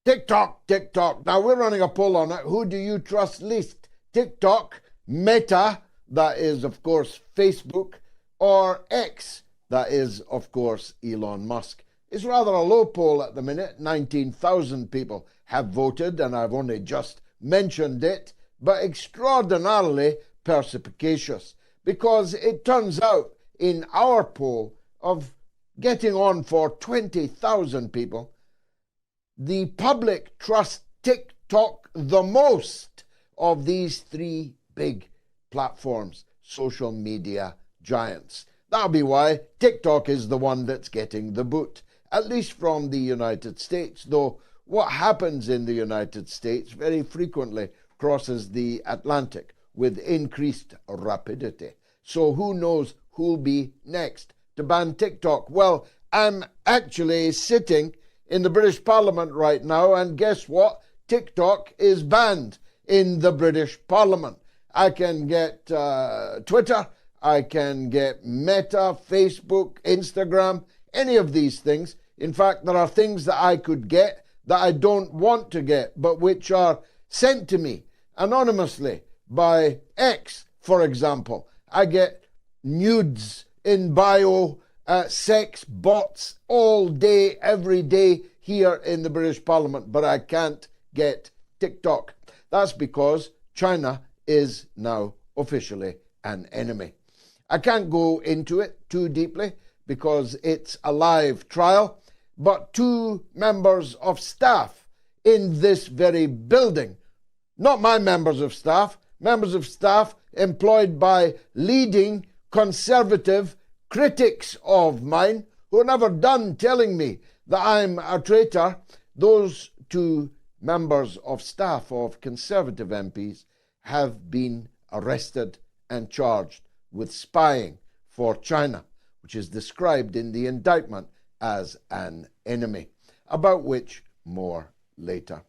TikTok, TikTok. Now we're running a poll on it. Who do you trust least? TikTok, Meta, that is of course Facebook, or X, that is of course Elon Musk. It's rather a low poll at the minute. 19,000 people have voted, and I've only just mentioned it, but extraordinarily perspicacious, because it turns out in our poll of getting on for 20,000 people, the public trust TikTok the most of these three big platforms, social media giants. That'll be why TikTok is the one that's getting the boot, at least from the United States, though what happens in the United States very frequently crosses the Atlantic with increased rapidity. So who knows who'll be next to ban TikTok? Well, I'm actually sitting in the British Parliament right now, and guess what? TikTok is banned in the British Parliament. I can get Twitter, I can get Meta, Facebook, Instagram, any of these things. In fact, there are things that I could get that I don't want to get, but which are sent to me anonymously by X, for example. I get nudes in bio, sex bots all day, every day here in the British Parliament, but I can't get TikTok. That's because China is now officially an enemy. I can't go into it too deeply because it's a live trial, but two members of staff in this very building, not my members of staff employed by leading conservative critics of mine who are never done telling me that I'm a traitor, those two members of staff of Conservative MPs have been arrested and charged with spying for China, which is described in the indictment as an enemy, about which more later.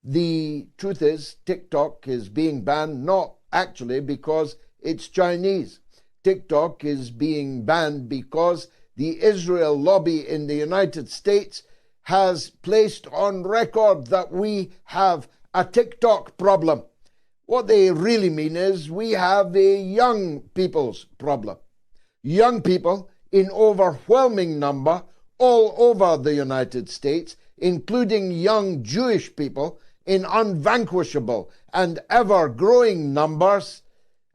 The truth is, TikTok is being banned not actually because it's Chinese. TikTok is being banned because the Israel lobby in the United States has placed on record that we have a TikTok problem. What they really mean is we have a young people's problem. Young people in overwhelming number all over the United States, including young Jewish people in unvanquishable and ever-growing numbers,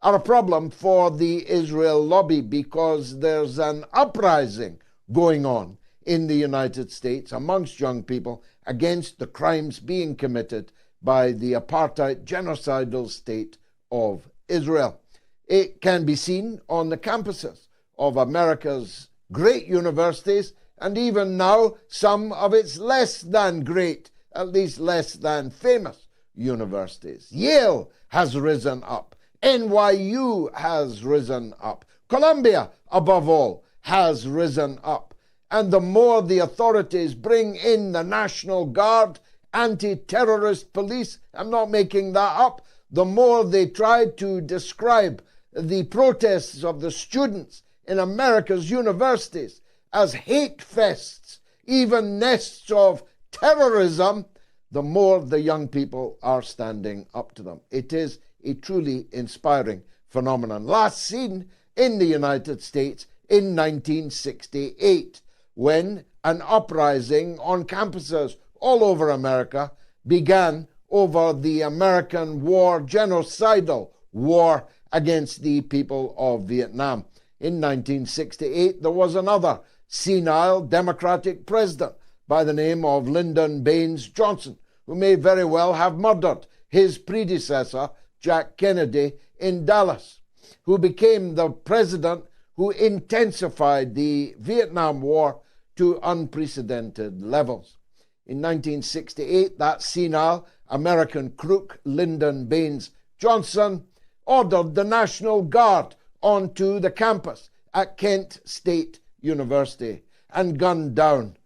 are a problem for the Israel lobby because there's an uprising going on in the United States amongst young people against the crimes being committed by the apartheid genocidal state of Israel. It can be seen on the campuses of America's great universities, and even now some of its less than great, at least less than famous universities. Yale has risen up. NYU has risen up. Columbia, above all, has risen up. And the more the authorities bring in the National Guard, anti-terrorist police, I'm not making that up, the more they try to describe the protests of the students in America's universities as hate fests, even nests of terrorism, the more the young people are standing up to them. It is a truly inspiring phenomenon. Last seen in the United States in 1968, when an uprising on campuses all over America began over the American war, genocidal war against the people of Vietnam. In 1968, there was another senile Democratic president by the name of Lyndon Baines Johnson, who may very well have murdered his predecessor, Jack Kennedy, in Dallas, who became the president who intensified the Vietnam War to unprecedented levels. In 1968, that senile American crook, Lyndon Baines Johnson, ordered the National Guard onto the campus at Kent State University and gunned down.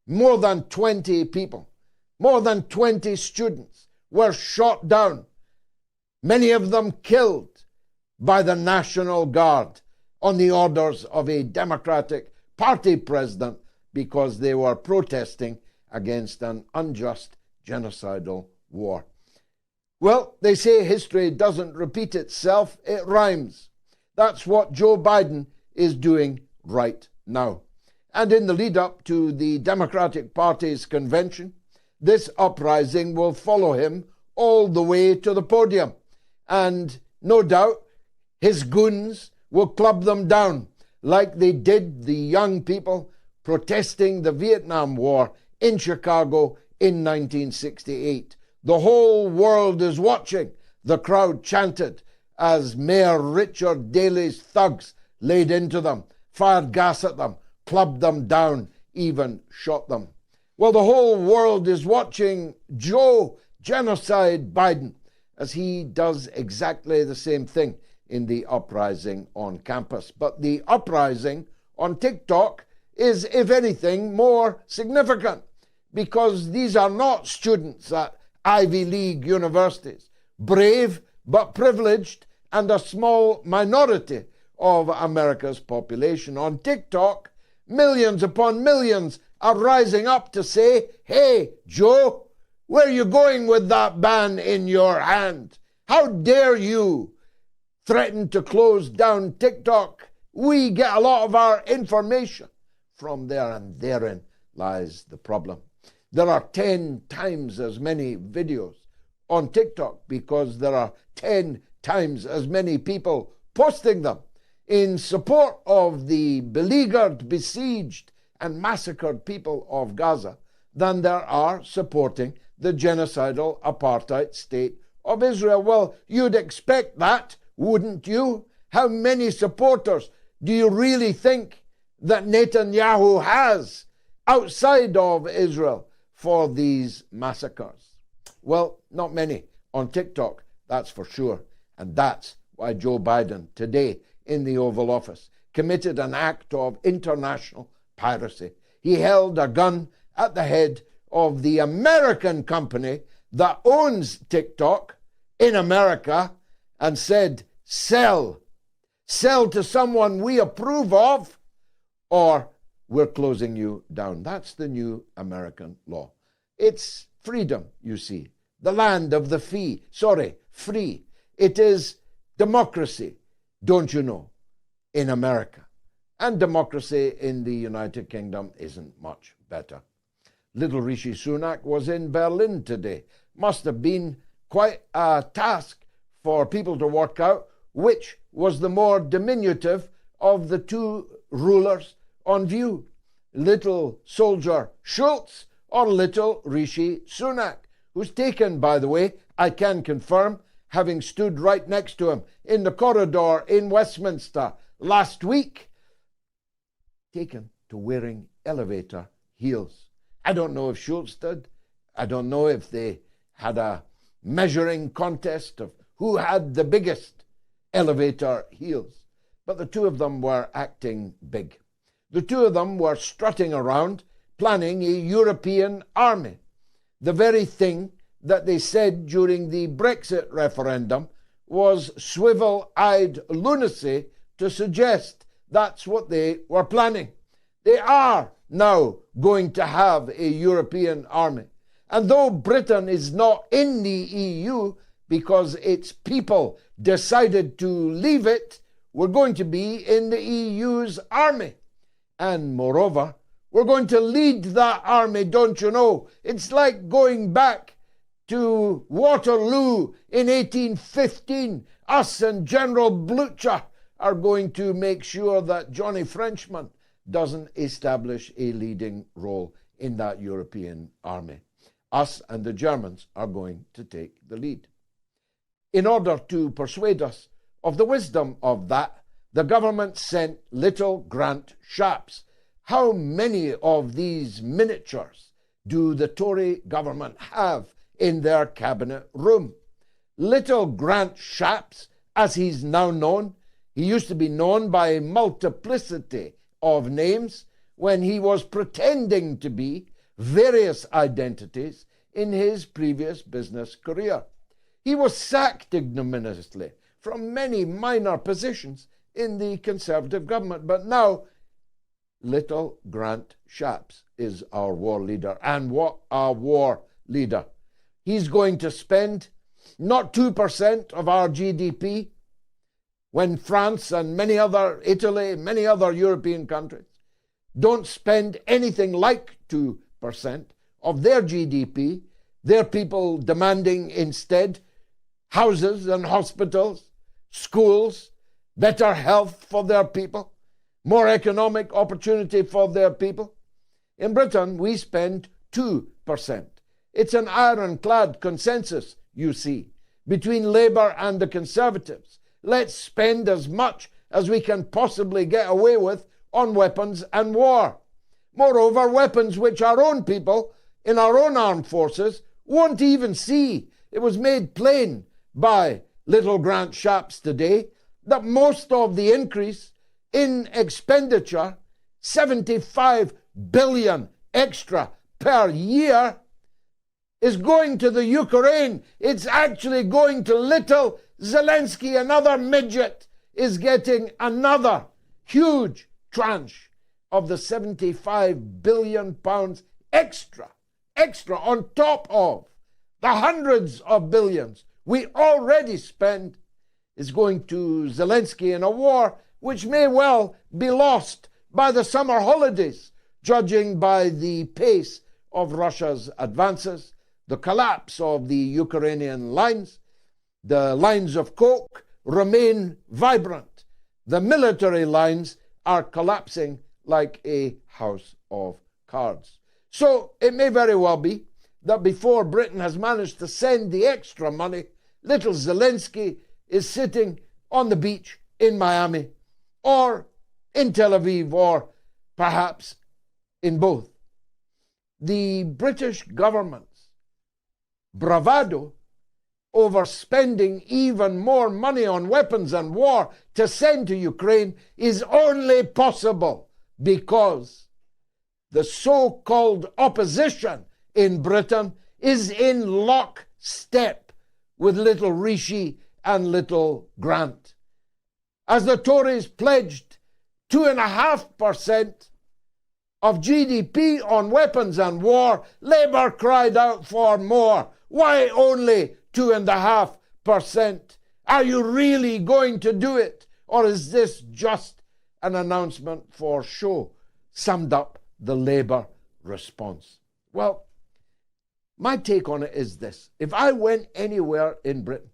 More than 20 people, more than 20 students were shot down, many of them killed by the National Guard on the orders of a Democratic Party president because they were protesting against an unjust genocidal war. Well, they say history doesn't repeat itself, it rhymes. That's what Joe Biden is doing right now. And in the lead up to the Democratic Party's convention, this uprising will follow him all the way to the podium. And no doubt his goons will club them down like they did the young people protesting the Vietnam War in Chicago in 1968. The whole world is watching, the crowd chanted as Mayor Richard Daley's thugs laid into them, fired gas at them, clubbed them down, even shot them. Well, the whole world is watching Joe Genocide Biden as he does exactly the same thing in the uprising on campus. But the uprising on TikTok is, if anything, more significant because these are not students at Ivy League universities, brave but privileged and a small minority of America's population. On TikTok, millions upon millions are rising up to say, "Hey, Joe, where are you going with that ban in your hand? How dare you threaten to close down TikTok? We get a lot of our information from there," and therein lies the problem. There are 10 times as many videos on TikTok because there are 10 times as many people posting them in support of the beleaguered, besieged, and massacred people of Gaza than there are supporting the genocidal apartheid state of Israel. Well, you'd expect that, wouldn't you? How many supporters do you really think that Netanyahu has outside of Israel for these massacres? Well, not many on TikTok, that's for sure. And that's why Joe Biden today in the Oval Office committed an act of international piracy. He held a gun at the head of the American company that owns TikTok in America and said, sell to someone we approve of, or we're closing you down. That's the new American law. It's freedom, you see, the land of the free. It is democracy, don't you know, in America. And democracy in the United Kingdom isn't much better. Little Rishi Sunak was in Berlin today. Must have been quite a task for people to work out which was the more diminutive of the two rulers on view, little soldier Schultz or little Rishi Sunak, who's taken, by the way, I can confirm, having stood right next to him in the corridor in Westminster last week, taken to wearing elevator heels. I don't know if Schultz did. I don't know if they had a measuring contest of who had the biggest elevator heels. But the two of them were acting big. The two of them were strutting around, planning a European army. The very thing that they said during the Brexit referendum was swivel-eyed lunacy to suggest that's what they were planning. They are now going to have a European army. And though Britain is not in the EU because its people decided to leave it, we're going to be in the EU's army. And moreover, we're going to lead that army, don't you know? It's like going back to Waterloo in 1815. Us and General Blucher are going to make sure that Johnny Frenchman doesn't establish a leading role in that European army. Us and the Germans are going to take the lead. In order to persuade us of the wisdom of that, the government sent little Grant Shapps. How many of these miniatures do the Tory government have in their cabinet room? Little Grant Shapps, as he's now known, he used to be known by a multiplicity of names when he was pretending to be various identities in his previous business career. He was sacked ignominiously from many minor positions in the Conservative government, but now little Grant Shapps is our war leader. And what a war leader. He's going to spend not 2% of our GDP when France and Italy, many other European countries don't spend anything like 2% of their GDP. Their people demanding instead houses and hospitals, schools, better health for their people, more economic opportunity for their people. In Britain, we spend 2%. It's an ironclad consensus, you see, between Labour and the Conservatives. Let's spend as much as we can possibly get away with on weapons and war. Moreover, weapons which our own people in our own armed forces won't even see. It was made plain by little Grant Shapps today that most of the increase in expenditure, 75 billion extra per year, is going to the Ukraine. It's actually going to little Zelensky. Another midget is getting another huge tranche of the 75 billion pounds extra on top of the hundreds of billions we already spend, is going to Zelensky in a war which may well be lost by the summer holidays, judging by the pace of Russia's advances, the collapse of the Ukrainian lines. The lines of coke remain vibrant. The military lines are collapsing like a house of cards. So it may very well be that before Britain has managed to send the extra money, little Zelensky is sitting on the beach in Miami or in Tel Aviv or perhaps in both. The British government's bravado over spending even more money on weapons and war to send to Ukraine is only possible because the so-called opposition in Britain is in lockstep with little Rishi and little Grant. As the Tories pledged 2.5% of GDP on weapons and war, Labour cried out for more. Why only 2.5%? Are you really going to do it? Or is this just an announcement for show? Summed up the Labour response. Well, my take on it is this. If I went anywhere in Britain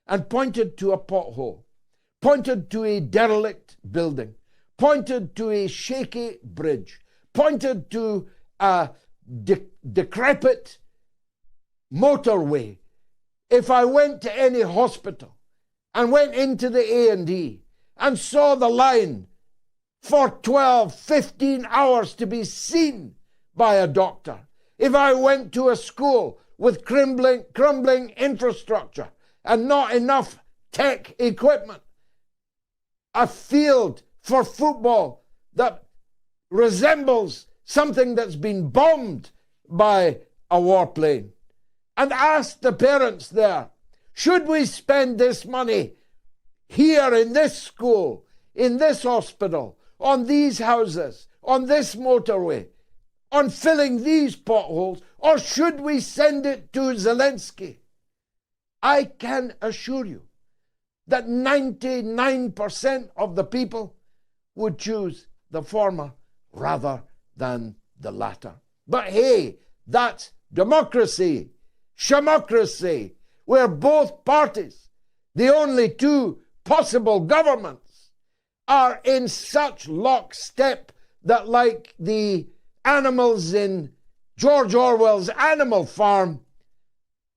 and pointed to a pothole, pointed to a derelict building, pointed to a shaky bridge, pointed to a decrepit motorway, if I went to any hospital and went into the A&E and saw the line for 12, 15 hours to be seen by a doctor, if I went to a school with crumbling infrastructure and not enough tech equipment, a field for football that resembles something that's been bombed by a warplane, and asked the parents there, should we spend this money here in this school, in this hospital, on these houses, on this motorway, on filling these potholes, or should we send it to Zelensky? I can assure you that 99% of the people would choose the former rather than the latter. But hey, that's democracy, shamocracy, where both parties, the only two possible governments, are in such lockstep that, like the animals in George Orwell's Animal Farm,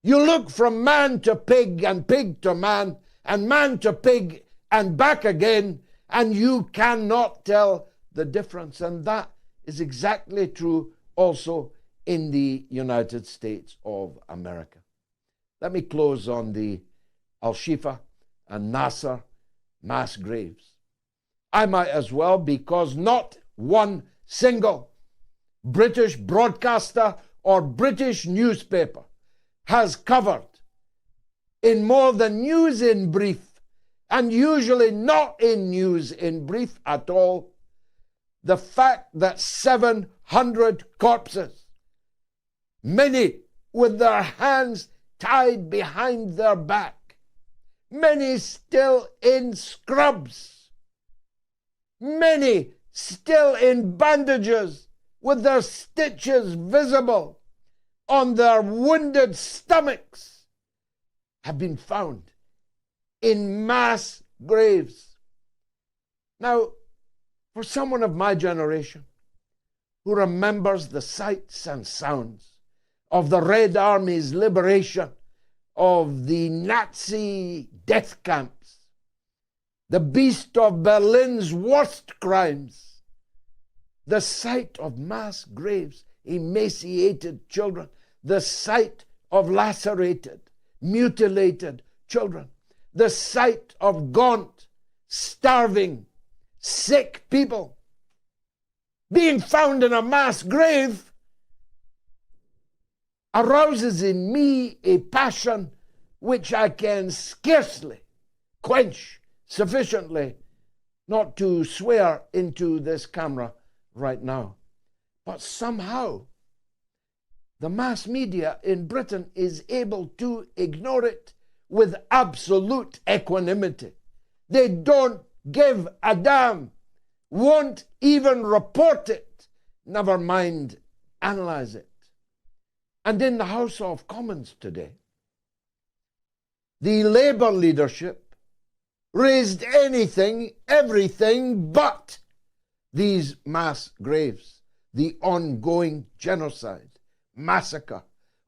you look from man to pig and pig to man and man to pig and back again, and you cannot tell the difference. And that is exactly true also in the United States of America. Let me close on the Al-Shifa and Nasser mass graves. I might as well, because not one single British broadcaster or British newspaper has covered in more than news in brief, and usually not in news in brief at all, the fact that 700 corpses, many with their hands tied behind their back, many still in scrubs, many still in bandages with their stitches visible on their wounded stomachs, have been found in mass graves. Now, for someone of my generation who remembers the sights and sounds of the Red Army's liberation of the Nazi death camps, the beast of Berlin's worst crimes, the sight of mass graves, emaciated children, the sight of lacerated, mutilated children, the sight of gaunt, starving, sick people being found in a mass grave arouses in me a passion which I can scarcely quench sufficiently not to swear into this camera right now. But somehow the mass media in Britain is able to ignore it with absolute equanimity. They don't give a damn, won't even report it, never mind analyze it. And in the House of Commons today, the Labour leadership raised anything, everything but these mass graves, the ongoing genocide, massacre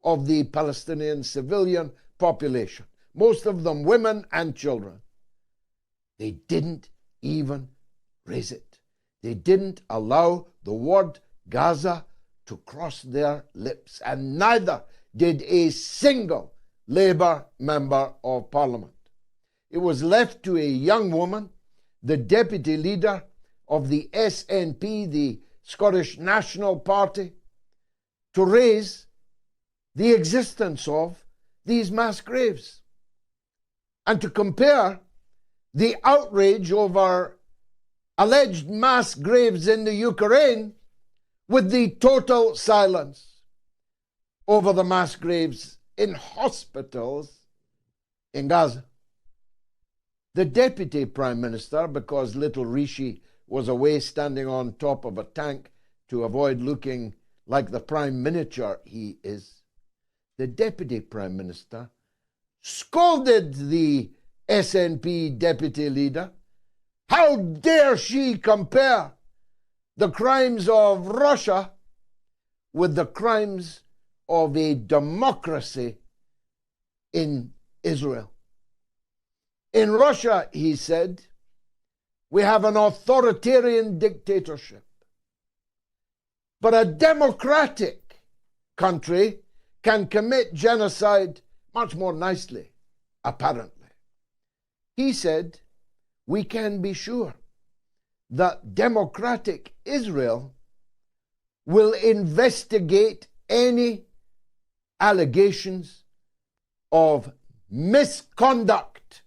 of the Palestinian civilian population, most of them women and children. They didn't even raise it. They didn't allow the word Gaza to cross their lips, and neither did a single Labour member of Parliament. It was left to a young woman, the deputy leader of the SNP, the Scottish National Party, to raise the existence of these mass graves and to compare the outrage over alleged mass graves in the Ukraine with the total silence over the mass graves in hospitals in Gaza. The Deputy Prime Minister, because little Rishi was away standing on top of a tank to avoid looking like the Prime Miniature he is, the Deputy Prime Minister scolded the SNP Deputy Leader. How dare she compare the crimes of Russia with the crimes of a democracy in Israel? In Russia, he said, we have an authoritarian dictatorship. But a democratic country can commit genocide much more nicely, apparently. He said, we can be sure that democratic Israel will investigate any allegations of misconduct.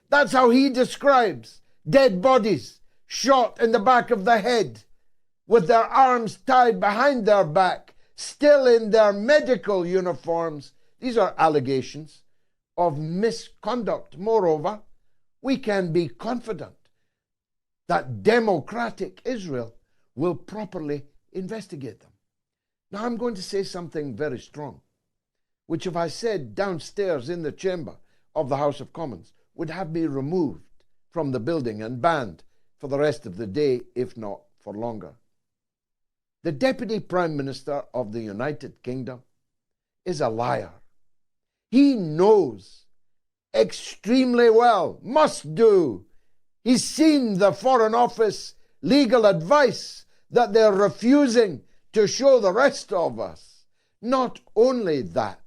That's how he describes dead bodies shot in the back of the head with their arms tied behind their back, still in their medical uniforms. These are allegations of misconduct. Moreover, we can be confident that democratic Israel will properly investigate them. Now, I'm going to say something very strong, which if I said downstairs in the chamber of the House of Commons would have me removed from the building and banned for the rest of the day, if not for longer. The Deputy Prime Minister of the United Kingdom is a liar. He knows extremely well, must do. He's seen the Foreign Office legal advice that they're refusing to show the rest of us. Not only that,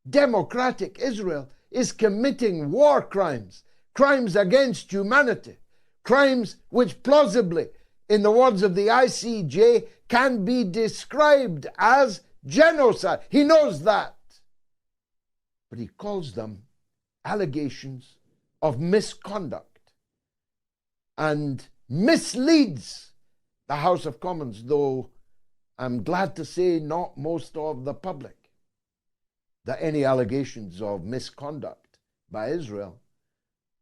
democratic Israel is committing war crimes, crimes against humanity, crimes which plausibly, in the words of the ICJ, can be described as genocide. He knows that. But he calls them allegations of misconduct and misleads the House of Commons, though I'm glad to say not most of the public. that any allegations of misconduct by Israel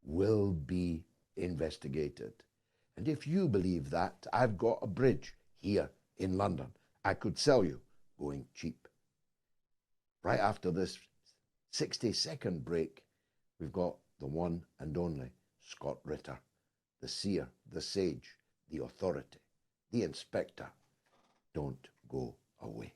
will be investigated. And if you believe that, I've got a bridge here in London I could sell you going cheap. Right after this 60-second break, we've got the one and only Scott Ritter, the seer, the sage, the authority, the inspector. Don't go away.